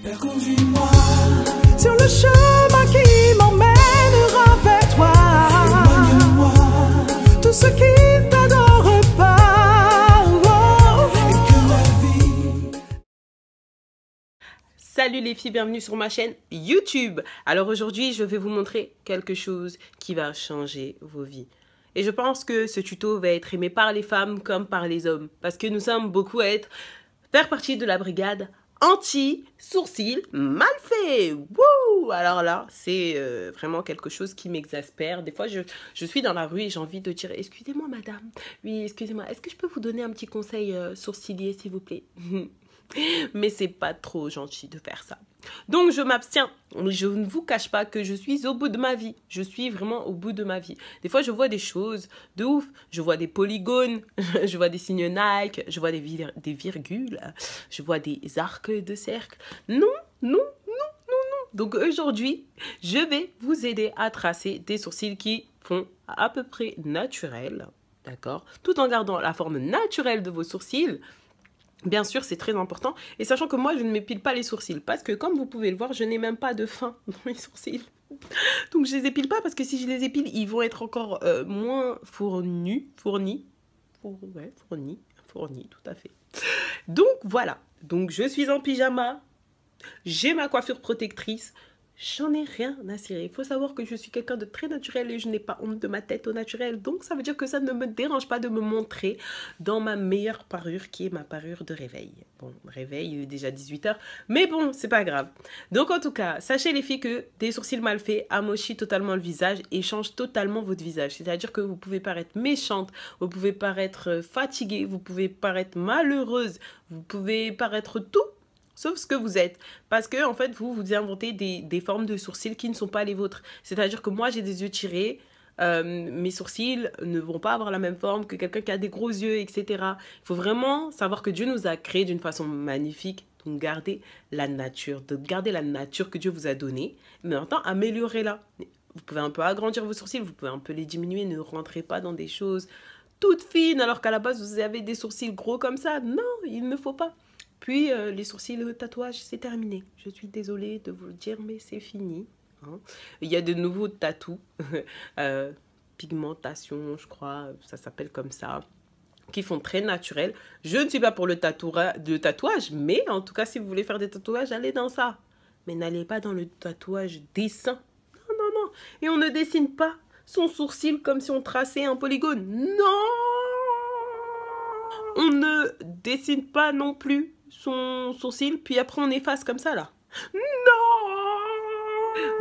Père, conduis-moi sur le chemin qui m'emmènera vers toi. Éloigne-moi tout ce qui ne t'adore pas. Et que ma vie... Salut les filles, bienvenue sur ma chaîne YouTube. Alors aujourd'hui, je vais vous montrer quelque chose qui va changer vos vies. Et je pense que ce tuto va être aimé par les femmes comme par les hommes. Parce que nous sommes beaucoup à faire partie de la brigade anti-sourcils mal fait. Wouh! Alors là, c'est vraiment quelque chose qui m'exaspère. Des fois, je suis dans la rue et j'ai envie de dire « Excusez-moi madame, oui, excusez-moi, est-ce que je peux vous donner un petit conseil sourcilier s'il vous plaît ?» Mais c'est pas trop gentil de faire ça. Donc je m'abstiens. Je ne vous cache pas que je suis au bout de ma vie. Je suis vraiment au bout de ma vie. Des fois je vois des choses de ouf. Je vois des polygones, je vois des signes Nike, je vois des virgules, je vois des arcs de cercle. Non, non, non, non, non. Donc aujourd'hui, je vais vous aider à tracer des sourcils qui font à peu près naturels. D'accord? Tout en gardant la forme naturelle de vos sourcils. Bien sûr, c'est très important. Et sachant que moi, je ne m'épile pas les sourcils. Parce que, comme vous pouvez le voir, je n'ai même pas de fin dans mes sourcils. Donc, je ne les épile pas parce que si je les épile, ils vont être encore moins fournis, tout à fait. Donc, voilà. Donc, je suis en pyjama. J'ai ma coiffure protectrice. J'en ai rien à cirer. Il faut savoir que je suis quelqu'un de très naturel et je n'ai pas honte de ma tête au naturel. Donc, ça veut dire que ça ne me dérange pas de me montrer dans ma meilleure parure qui est ma parure de réveil. Bon, réveil, il est déjà 18 h. Mais bon, c'est pas grave. Donc, en tout cas, sachez les filles que des sourcils mal faits amochient totalement le visage et changent totalement votre visage. C'est-à-dire que vous pouvez paraître méchante, vous pouvez paraître fatiguée, vous pouvez paraître malheureuse, vous pouvez paraître tout. Sauf ce que vous êtes. Parce que, en fait, vous inventez des formes de sourcils qui ne sont pas les vôtres. C'est-à-dire que moi, j'ai des yeux tirés. Mes sourcils ne vont pas avoir la même forme que quelqu'un qui a des gros yeux, etc. Il faut vraiment savoir que Dieu nous a créés d'une façon magnifique. Donc, gardez la nature. De garder la nature que Dieu vous a donnée. Mais en même temps, améliorez-la. Vous pouvez un peu agrandir vos sourcils. Vous pouvez un peu les diminuer. Ne rentrez pas dans des choses toutes fines alors qu'à la base, vous avez des sourcils gros comme ça. Non, il ne faut pas. Puis, les sourcils, le tatouage, c'est terminé. Je suis désolée de vous le dire, mais c'est fini. Hein. Il y a de nouveaux tatous. Pigmentation, je crois, ça s'appelle comme ça. Qui font très naturel. Je ne suis pas pour le tatouage, mais en tout cas, si vous voulez faire des tatouages, allez dans ça. Mais n'allez pas dans le tatouage dessin. Non, non, non. Et on ne dessine pas son sourcil comme si on traçait un polygone. Non! On ne dessine pas non plus son sourcil, puis après on efface comme ça là. Non!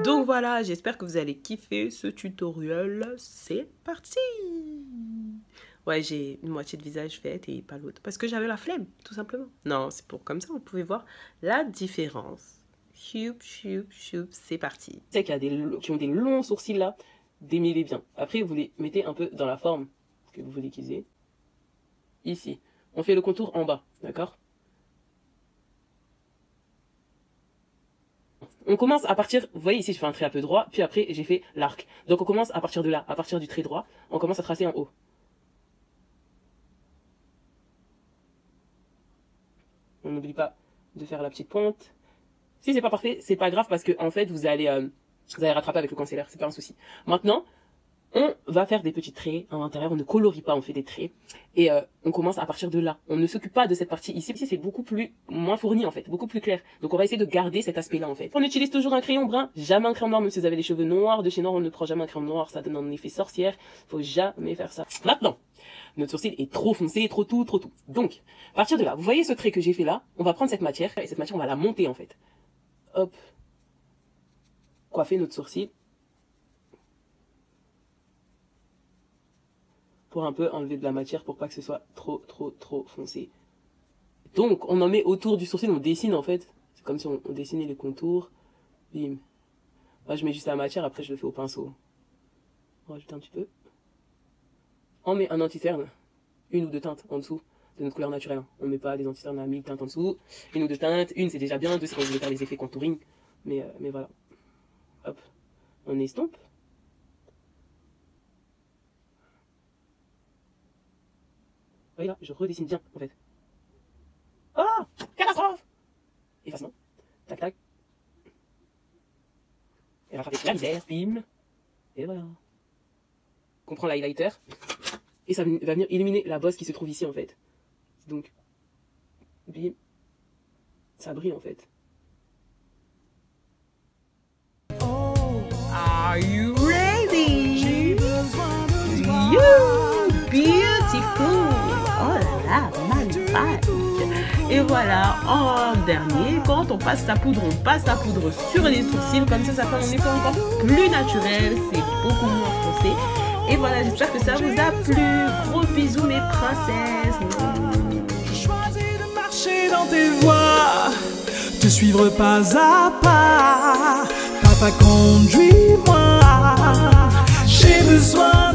Donc voilà, j'espère que vous allez kiffer ce tutoriel. C'est parti! Ouais, j'ai une moitié de visage faite et pas l'autre. Parce que j'avais la flemme, tout simplement. Non, c'est pour comme ça, vous pouvez voir la différence. Choup, choup, choup, c'est parti. C'est qu'il y a qui ont des longs sourcils là, démêlez bien. Après, vous les mettez un peu dans la forme que vous voulez qu'ils aient. Ici, on fait le contour en bas, d'accord? On commence à partir, vous voyez ici je fais un trait un peu droit, puis après j'ai fait l'arc. Donc on commence à partir de là, à partir du trait droit, on commence à tracer en haut. On n'oublie pas de faire la petite pointe. Si c'est pas parfait, c'est pas grave parce que en fait vous allez rattraper avec le concealer, c'est pas un souci. Maintenant, on va faire des petits traits à l'intérieur, on ne colorie pas, on fait des traits. Et on commence à partir de là. On ne s'occupe pas de cette partie ici. Ici, c'est beaucoup moins fourni en fait, beaucoup plus clair. Donc on va essayer de garder cet aspect-là en fait. On utilise toujours un crayon brun, jamais un crayon noir, même si vous avez les cheveux noirs. De chez Noir, on ne prend jamais un crayon noir, ça donne un effet sorcière. Faut jamais faire ça. Maintenant, notre sourcil est trop foncé, trop tout, trop tout. Donc, à partir de là, vous voyez ce trait que j'ai fait là, on va prendre cette matière, et cette matière, on va la monter en fait. Hop. Coiffer notre sourcil. Pour un peu enlever de la matière pour pas que ce soit trop foncé. Donc on en met autour du sourcil, on dessine en fait. C'est comme si on dessinait les contours. Bim. Moi je mets juste la matière, après je le fais au pinceau. On rajoute un petit peu. On met un anti-cerne, une ou deux teintes en dessous de notre couleur naturelle. On met pas des anti-cernes à 1000 teintes en dessous. Une ou deux teintes, une c'est déjà bien, deux c'est quand vous voulez faire les effets contouring. Mais voilà. Hop. On estompe. Voyez là, je redessine bien en fait. Ah, catastrophe! Effacement. Tac, tac. Et rattraper la misère, bim. Et voilà. On prend l'highlighter. Et ça va venir illuminer la bosse qui se trouve ici, en fait. Donc, bim. Ça brille, en fait. Are you ready? You beautiful. Oh là là, magnifique. Et voilà, en dernier, quand on passe la poudre sur les sourcils. Comme ça fait un effet encore plus naturel. C'est beaucoup moins foncé. Et voilà, j'espère que ça vous a plu. Gros bisous mes princesses. Je choisis de marcher dans tes voies, te suivre pas à pas. Papa, conduis-moi. J'ai besoin